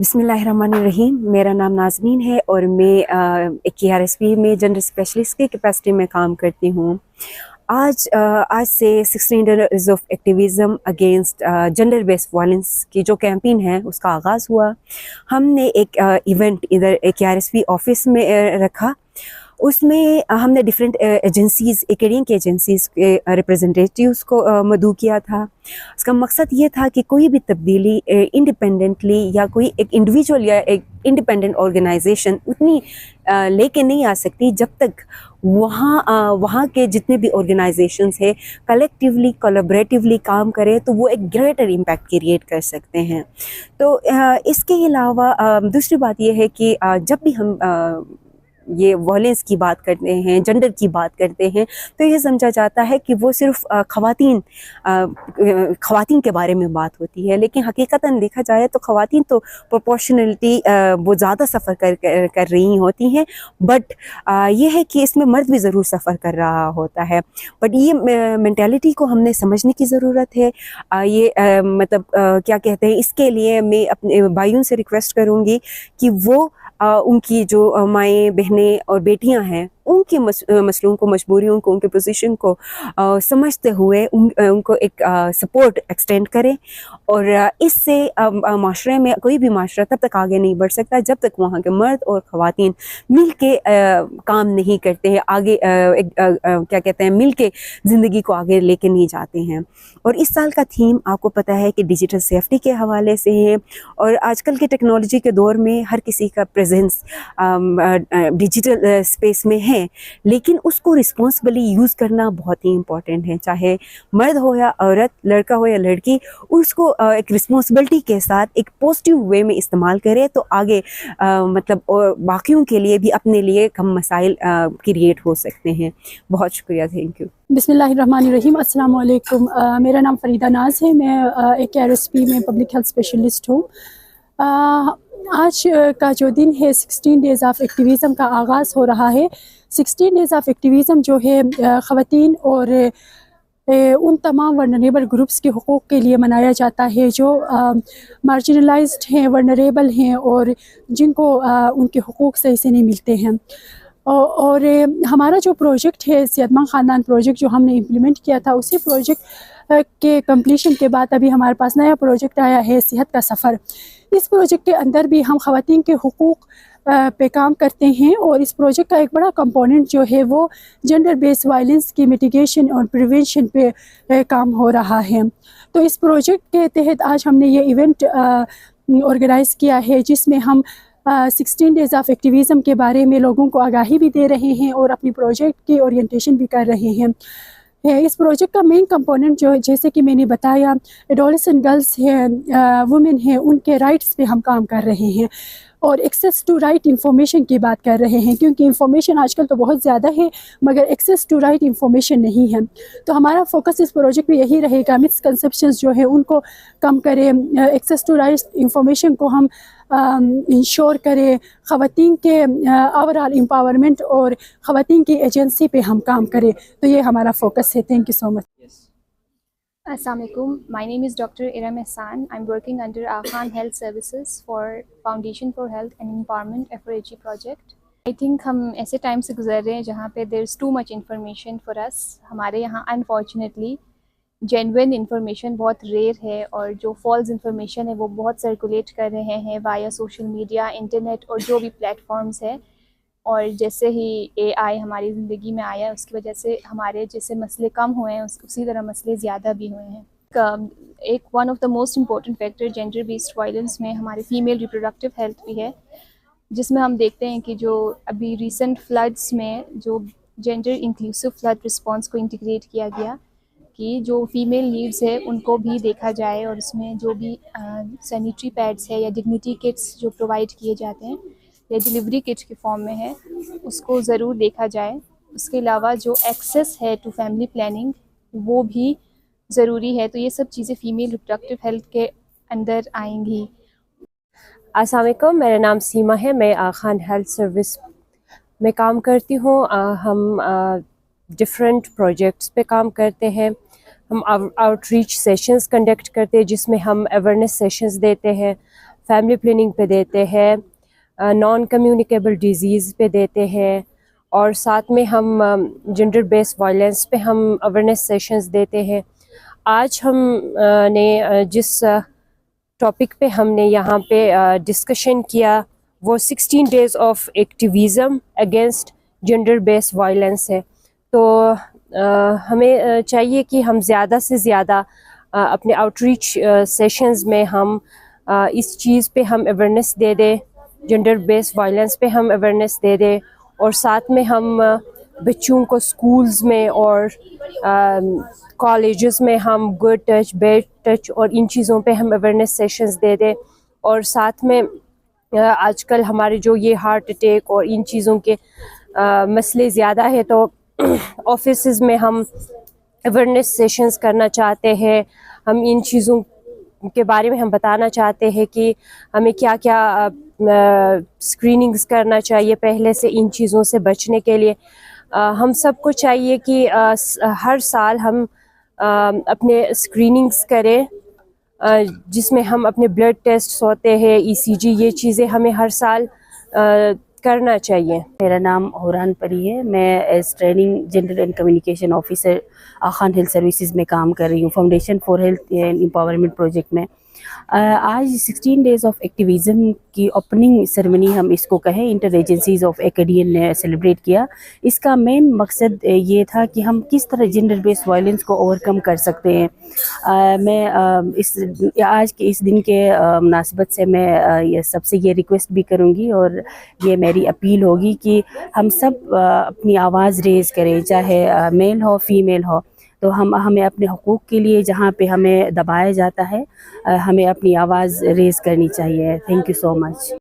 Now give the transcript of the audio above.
बिस्मिल्लाहिर्रहमानिर्रहीम। मेरा नाम नाज़नीन है और मैं एक KRSP में जनरल स्पेशलिस्ट की कैपेसिटी में काम करती हूँ। आज से 16 days of activism against gender based violence की जो कैंपेन है उसका आगाज़ हुआ। हमने एक इवेंट इधर KRSP ऑफिस में रखा। उसमें हमने डिफरेंट एजेंसीज़ एकेडमिक के एजेंसीज़ के रिप्रेजेंटेटिव्स को मदऊ किया था। उसका मकसद ये था कि कोई भी तब्दीली इंडिपेंडेंटली या कोई एक इंडिविजुअल या एक इंडिपेंडेंट ऑर्गेनाइजेशन उतनी लेके नहीं आ सकती जब तक वहाँ के जितने भी ऑर्गेनाइजेशंस है कलेक्टिवली कोलैबोरेटिवली काम करें तो वो एक ग्रेटर इम्पैक्ट क्रिएट कर सकते हैं। तो इसके अलावा दूसरी बात ये है कि जब भी हम ये वायलेंस की बात करते हैं, जेंडर की बात करते हैं, तो ये समझा जाता है कि वो सिर्फ ख़वातीन के बारे में बात होती है, लेकिन हकीकतन देखा जाए तो ख़वातीन तो प्रोपोर्शनलिटी वो ज़्यादा सफ़र कर रही होती हैं, बट ये है कि इसमें मर्द भी ज़रूर सफ़र कर रहा होता है। बट ये मेंटालिटी को हमने समझने की ज़रूरत है। मतलब क्या कहते हैं, इसके लिए मैं अपने भाइयों से रिक्वेस्ट करूँगी कि वो उनकी जो माएँ बहनें और बेटियां हैं उनके मसलों को, मजबूरियों को, उनके पोजीशन को समझते हुए उनको एक सपोर्ट एक्सटेंड करें। और इससे माशरे में कोई भी माशरा तब तक आगे नहीं बढ़ सकता जब तक वहाँ के मर्द और ख़वातीन मिल के काम नहीं करते हैं, आगे क्या कहते हैं, मिल के ज़िंदगी को आगे लेके नहीं जाते हैं। और इस साल का थीम आपको पता है कि डिजिटल सेफ्टी के हवाले से है, और आजकल के टेक्नोलॉजी के दौर में हर किसी का प्रेजेंस डिजिटल स्पेस में है, लेकिन उसको रिस्पॉन्सिबली यूज़ करना बहुत ही इम्पॉर्टेंट है। चाहे मर्द हो या औरत, लड़का हो या लड़की, उसको एक रिस्पॉन्सिबिलिटी के साथ एक पॉजिटिव वे में इस्तेमाल करे तो आगे मतलब और बाकियों के लिए भी अपने लिए कम मसाइल क्रिएट हो सकते हैं। बहुत शुक्रिया, थैंक यू। बिस्मिल्लाहिर्रहमानिर्रहीम। अस्सलाम वालेकुम। मेरा नाम फरीदा नाज है। मैं एक KRSP में पब्लिक हेल्थ स्पेशलिस्ट हूँ। आज का जो दिन है 16 डेज़ ऑफ एक्टिविज़म का आगाज़ हो रहा है। 16 डेज़ ऑफ एक्टिविज़म जो है ख़वातीन और उन तमाम वर्नरेबल ग्रुप्स के हुकूक़ के लिए मनाया जाता है जो मार्जिनलाइज्ड हैं, वर्नरेबल हैं और जिनको उनके हुकूक़ सही से नहीं मिलते हैं। और हमारा जो प्रोजेक्ट है सेहतमंद ख़ानदान प्रोजेक्ट जो हमने इम्प्लीमेंट किया था, उसी प्रोजेक्ट के कंप्लीशन के बाद अभी हमारे पास नया प्रोजेक्ट आया है सेहत का सफ़र। इस प्रोजेक्ट के अंदर भी हम ख़वातीन के हुकूक़ पे काम करते हैं और इस प्रोजेक्ट का एक बड़ा कंपोनेंट जो है वो जेंडर बेस्ड वायलेंस की मिटिगेशन और प्रिवेंशन पे काम हो रहा है। तो इस प्रोजेक्ट के तहत आज हमने ये इवेंट ऑर्गेनाइज़ किया है जिसमें हम 16 डेज़ ऑफ एक्टिविज़म के बारे में लोगों को आगाही भी दे रहे हैं और अपनी प्रोजेक्ट की ओरिएंटेशन भी कर रहे हैं। इस प्रोजेक्ट का मेन कंपोनेंट जो है, जैसे कि मैंने बताया, एडोलेसेंट गर्ल्स हैं, वुमेन हैं, उनके राइट्स पे हम काम कर रहे हैं और एक्सेस टू राइट इंफॉर्मेशन की बात कर रहे हैं, क्योंकि इंफॉर्मेशन आजकल तो बहुत ज़्यादा है मगर एक्सेस टू राइट इंफॉर्मेशन नहीं है। तो हमारा फोकस इस प्रोजेक्ट में यही रहेगा, मिसकंसेप्शंस जो है उनको कम करें, एक्सेस टू राइट इंफॉर्मेशन को हम इंश्योर करें, ख़वातीन के ओवरऑल एम्पावरमेंट और ख़वातीन की एजेंसी पे हम काम करें। तो ये हमारा फोकस है। Thank you so much. Assalamu alaikum. My name is Dr. Iram Ehsan. I'm working under Afghan Health Services for Foundation for Health and Empowerment FRHE project. I think हम ऐसे टाइम से गुजर रहे हैं जहाँ पे there is too much information for us. हमारे यहाँ unfortunately genuine information बहुत रेयर है और जो false information है वो बहुत सर्कुलेट कर रहे हैं वाया सोशल मीडिया, इंटरनेट और जो भी प्लेटफॉर्म्स है। और जैसे ही AI हमारी ज़िंदगी में आया उसकी वजह से हमारे जैसे मसले कम हुए हैं उसी तरह मसले ज़्यादा भी हुए हैं। एक one of the most important factor gender based violence में हमारे फीमेल रिप्रोडक्टिव हेल्थ भी है, जिसमें हम देखते हैं कि जो अभी रिसेंट फ्लड्स में जो जेंडर इंक्लूसिव फ्लड रिस्पॉन्स को इंटीग्रेट किया गया कि जो फीमेल नीड्स है उनको भी देखा जाए और उसमें जो भी सैनिटरी पैड्स है या डिग्निटी किट्स जो प्रोवाइड किए जाते हैं या डिलीवरी किट के फॉर्म में है उसको ज़रूर देखा जाए। उसके अलावा जो एक्सेस है टू फैमिली प्लानिंग वो भी ज़रूरी है। तो ये सब चीज़ें फ़ीमेल रिप्रोडक्टिव हेल्थ के अंदर आएंगी। अस्सलाम वालेकुम, मेरा नाम सीमा है। मैं खान हेल्थ सर्विस में काम करती हूँ। हम डिफरेंट प्रोजेक्ट्स पे काम करते हैं। हम आउटरीच सेशंस कंडक्ट करते हैं जिसमें हम अवेयरनेस सेशंस देते हैं। فیملی پلاننگ پہ دیتے ہیں, نان کمیونیکیبل ڈیزیز پہ دیتے ہیں, اور ساتھ میں ہم جنڈر بیس وائلنس پہ ہم اویئرنیس سیشنز دیتے ہیں. آج ہم نے جس ٹاپک پہ ہم نے یہاں پہ ڈسکشن کیا وہ 16 days of activism against gender base violence ہے. تو ہمیں چاہیے کہ ہم زیادہ سے زیادہ اپنے آؤٹ ریچ سیشنز میں ہم اس چیز پہ ہم اویئرنیس دے دیں, جنڈر بیس وائلنس پہ ہم اویئرنیس دے دیں, اور ساتھ میں ہم بچوں کو اسکولز میں اور کالجز میں ہم گڈ ٹچ, بیڈ ٹچ اور ان چیزوں پہ ہم اویئرنیس سیشنز دے دیں. اور ساتھ میں آج کل ہمارے جو یہ ہارٹ اٹیک اور ان چیزوں کے مسئلے زیادہ ہے, تو آفیسز میں ہم اویئرنیس سیشنز کرنا چاہتے ہیں. ہم ان چیزوں کے بارے میں ہم بتانا چاہتے ہیں کہ ہمیں کیا کیا اسکریننگز کرنا چاہیے پہلے سے ان چیزوں سے بچنے کے لیے. ہم سب کو چاہیے کہ ہر سال ہم اپنے اسکریننگز کریں, جس میں ہم اپنے بلڈ ٹیسٹس ہوتے ہیں, ECG, یہ چیزیں ہمیں ہر سال کرنا چاہیے. میرا نام حوران پری ہے. میں as training gender and communication officer Aga Khan health services میں کام کر رہی ہوں, foundation for health and empowerment project میں. آج 16 days آف ایکٹیویزم کی اوپننگ سرمنی ہم اس کو کہیں انٹر ایجنسیز آف ایکیڈین نے سیلیبریٹ کیا. اس کا مین مقصد یہ تھا کہ ہم کس طرح جنڈر بیس وائلنس کو اوور کم کر سکتے ہیں. میں آج کے اس دن کے مناسبت سے میں سب سے یہ ریکویسٹ بھی کروں گی اور یہ میری اپیل ہوگی کہ ہم سب اپنی آواز ریز کریں, چاہے میل ہو فیمیل ہو. تو ہمیں اپنے حقوق کے لیے جہاں پہ ہمیں دبایا جاتا ہے ہمیں اپنی آواز ریز کرنی چاہیے. Thank you so much.